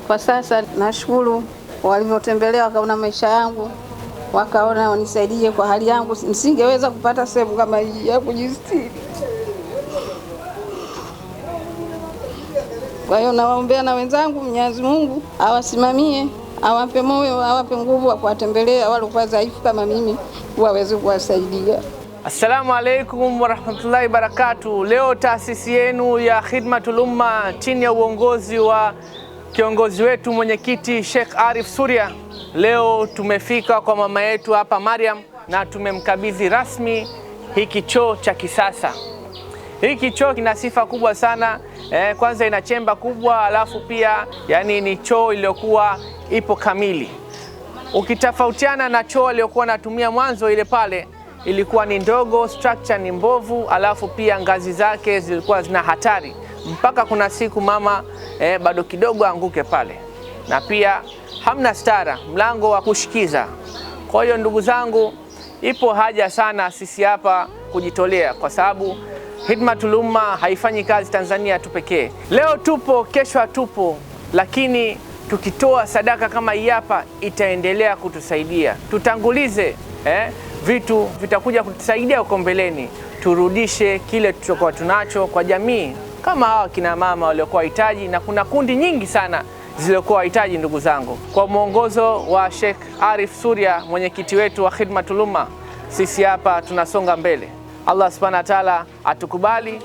Kwa sasa nashukuru walivyotembelea, wakaona maisha yangu, wakaona wanisaidie kwa hali yangu, nisingeweza kupata sehemu kama hii ya kujistiri. Kwa hiyo nawaombea na wenzangu, Mwenyezi Mungu awasimamie, awape moyo, awape nguvu wa kuwatembelea wale kwa dhaifu kama mimi, waweze kuwasaidia. Assalamu alaikum warahmatullahi wabarakatuh. Leo taasisi yenu ya Khidmatul Umma chini ya uongozi wa kiongozi wetu mwenyekiti Sheikh Arif Suria, leo tumefika kwa mama yetu hapa Mariam na tumemkabidhi rasmi hiki choo cha kisasa. Hiki choo kina sifa kubwa sana. Kwanza ina chemba kubwa, alafu pia ni choo iliyokuwa ipo kamili. Ukitofautiana na choo iliyokuwa natumia mwanzo, ile pale ilikuwa ni ndogo, structure ni mbovu, alafu pia ngazi zake zilikuwa zina hatari. Mpaka kuna siku mama bado kidogo anguke pale. Na pia hamna stara, mlango wa kushikiza. Kwa hiyo ndugu zangu, ipo haja sana sisi hapa kujitolea, kwa sababu Khidmatul Umma haifanyi kazi Tanzania tu pekee. Leo tupo, kesho hatupo, lakini tukitoa sadaka kama hii hapa itaendelea kutusaidia. Tutangulize vitu vitakuja kutusaidia huko mbeleni. Turudishe kile tulichokuwa tunacho kwa jamii, kama hawa kina mama waliokuwa wahitaji, na kuna kundi nyingi sana zilizokuwa wahitaji. Ndugu zangu, kwa mwongozo wa Sheikh Arif Suria, mwenyekiti wetu wa Khidmatul Umma, sisi hapa tunasonga mbele. Allah subhanahu wa ta'ala atukubali.